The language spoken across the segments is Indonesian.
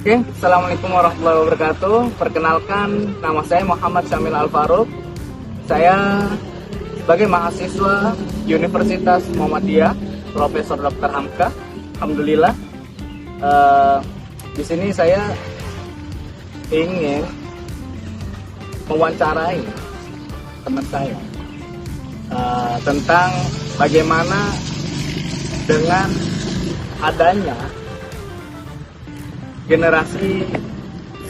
Oke, Assalamualaikum warahmatullahi wabarakatuh. Perkenalkan, nama saya Muhammad Syamil Al-Faruq. Saya sebagai mahasiswa Universitas Muhammadiyah, Profesor Dr. Hamka. Alhamdulillah, di sini saya ingin mewawancarai teman saya tentang bagaimana dengan adanya generasi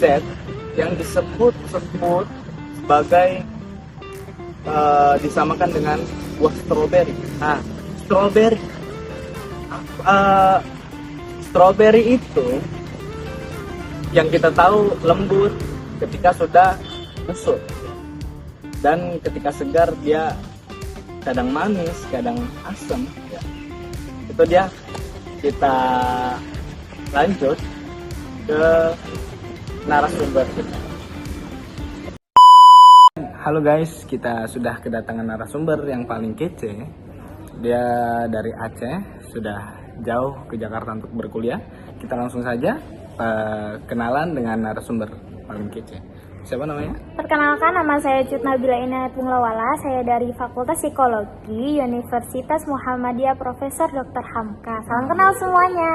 Z yang disebut sebagai disamakan dengan buah stroberi. Nah, stroberi itu yang kita tahu lembut ketika sudah busuk, dan ketika segar dia kadang manis, kadang asam. Ya. Itu dia. Kita lanjut ke narasumber kita. Halo guys, kita sudah kedatangan narasumber yang paling kece. Dia dari Aceh, sudah jauh ke Jakarta untuk berkuliah. Kita langsung saja kenalan dengan narasumber paling kece. Siapa namanya? Perkenalkan, nama saya Cut Nabila Inayat Bunglawala. Saya dari Fakultas Psikologi Universitas Muhammadiyah, Profesor Dr. Hamka. Salam kenal semuanya.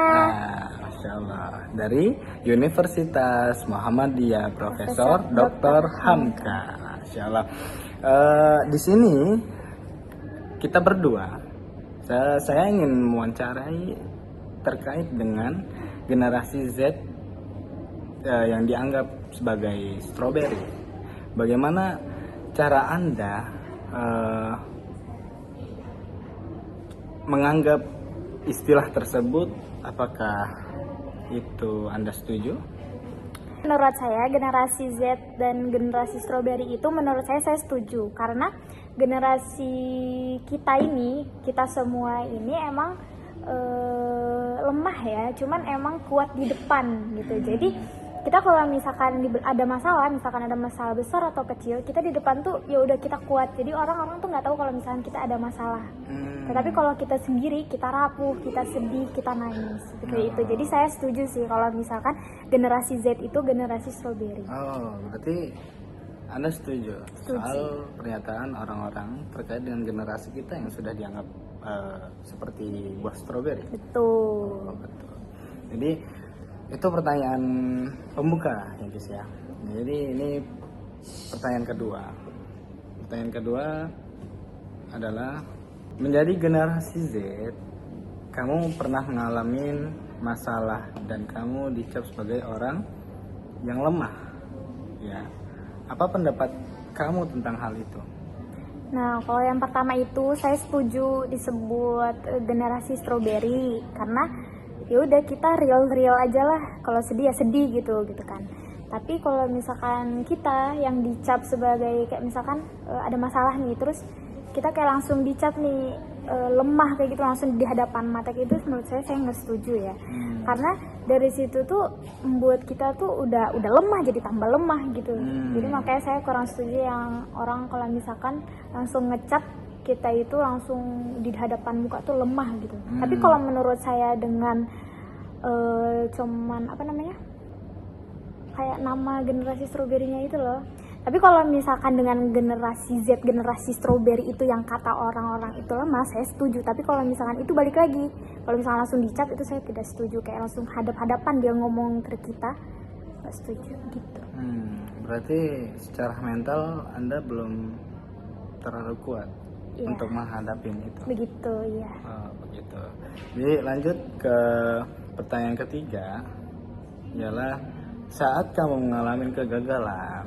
Masya Allah. Dari Universitas Muhammadiyah, Profesor Dr. Hamka. Masya Allah. Di sini kita berdua, saya ingin mewawancarai terkait dengan generasi Z yang dianggap sebagai stroberi. Bagaimana cara Anda menganggap istilah tersebut? Apakah itu Anda setuju? Menurut saya generasi Z dan generasi stroberi itu menurut saya setuju. Karena generasi kita ini, kita semua ini emang lemah ya, cuman emang kuat di depan gitu. Jadi kita kalau misalkan ada masalah besar atau kecil, kita di depan tuh ya udah kita kuat. Jadi orang-orang tuh nggak tahu kalau misalkan kita ada masalah. Tetapi kalau kita sendiri, kita rapuh, kita sedih, kita nangis seperti itu. Jadi saya setuju sih kalau misalkan generasi Z itu generasi stroberi. Oh, berarti Anda setuju soal pernyataan orang-orang terkait dengan generasi kita yang sudah dianggap seperti buah stroberi. Betul. Oh, betul. Jadi itu pertanyaan pembuka ya guys ya. Jadi ini pertanyaan kedua. Pertanyaan kedua adalah, menjadi generasi Z, kamu pernah mengalami masalah dan kamu dicap sebagai orang yang lemah. Ya. Apa pendapat kamu tentang hal itu? Nah, kalau yang pertama itu saya setuju disebut generasi stroberi karena ya udah kita real aja lah. Kalau sedih ya sedih gitu kan. Tapi kalau misalkan kita yang dicap sebagai kayak misalkan ada masalah nih, terus kita kayak langsung dicap nih lemah kayak gitu langsung di hadapan mata gitu, menurut saya nggak setuju ya. Karena dari situ tuh membuat kita tuh udah lemah jadi tambah lemah gitu. Jadi makanya saya kurang setuju yang orang kalau misalkan langsung ngecap kita itu langsung di hadapan muka tuh lemah gitu. Tapi kalau menurut saya dengan cuman kayak nama generasi stroberinya itu loh. Tapi kalau misalkan dengan generasi Z, generasi stroberi itu yang kata orang-orang itu lemah, saya setuju. Tapi kalau misalkan itu balik lagi, kalau misalkan langsung dicap itu saya tidak setuju. Kayak langsung hadap-hadapan dia ngomong ke kita, nggak setuju gitu. Berarti secara mental Anda belum terlalu kuat untuk menghadapi itu. Begitu, iya. Oh, begitu. Jadi lanjut ke pertanyaan ketiga, ialah saat kamu mengalami kegagalan,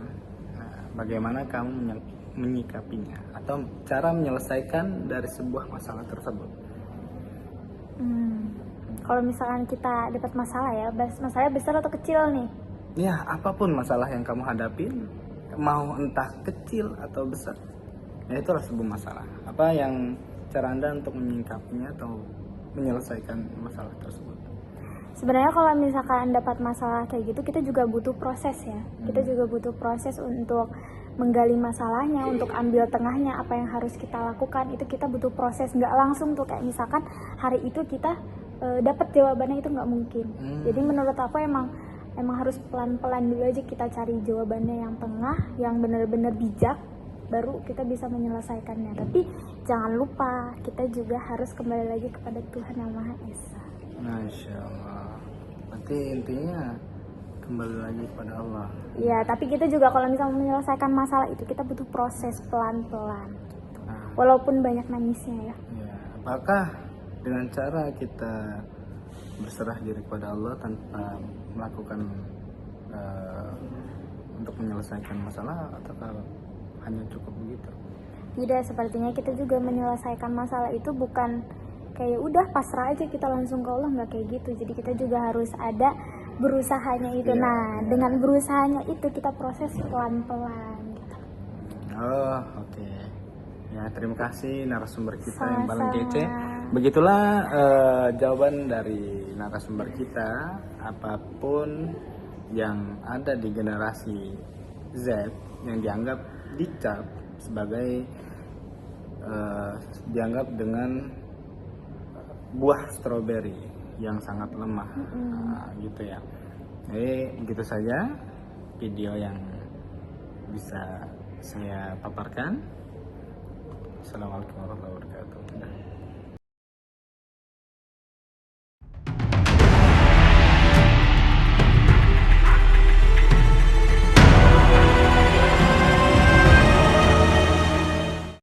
bagaimana kamu menyikapinya atau cara menyelesaikan dari sebuah masalah tersebut? Kalau misalkan kita dapat masalah ya, masalahnya besar atau kecil nih? Ya, apapun masalah yang kamu hadapin, mau entah kecil atau besar, ya itulah sebuah masalah. Apa yang cara Anda untuk menyikapinya atau menyelesaikan masalah tersebut? Sebenarnya kalau misalkan dapat masalah kayak gitu, kita juga butuh proses ya. Kita juga butuh proses untuk menggali masalahnya, untuk ambil tengahnya, apa yang harus kita lakukan. Itu kita butuh proses, nggak langsung tuh kayak misalkan hari itu kita dapat jawabannya, itu nggak mungkin. Jadi menurut aku emang emang harus pelan-pelan dulu aja kita cari jawabannya yang tengah, yang benar-benar bijak, baru kita bisa menyelesaikannya. Tapi jangan lupa kita juga harus kembali lagi kepada Tuhan yang Maha Esa. Masya Allah. Berarti intinya kembali lagi kepada Allah. Iya, tapi kita juga kalau misalnya menyelesaikan masalah itu kita butuh proses pelan-pelan gitu. Walaupun banyak nangisnya ya. Ya, apakah dengan cara kita berserah diri kepada Allah tanpa melakukan untuk menyelesaikan masalah, ataukah hanya cukup begitu? Tidak, sepertinya kita juga menyelesaikan masalah itu bukan kayak udah pasrah aja kita langsung ke Allah, nggak kayak gitu. Jadi kita juga harus ada berusahanya itu. Iya, Nah, iya. dengan berusahanya itu kita proses pelan-pelan gitu. Oh, oke. Ya, terima kasih narasumber kita yang paling Sama-sama. kece. Begitulah jawaban dari narasumber kita. Apapun yang ada di generasi Z yang dicap sebagai dianggap dengan buah stroberi yang sangat lemah. Nah, gitu ya. Jadi begitu saja video yang bisa saya paparkan. Assalamualaikum warahmatullahi wabarakatuh.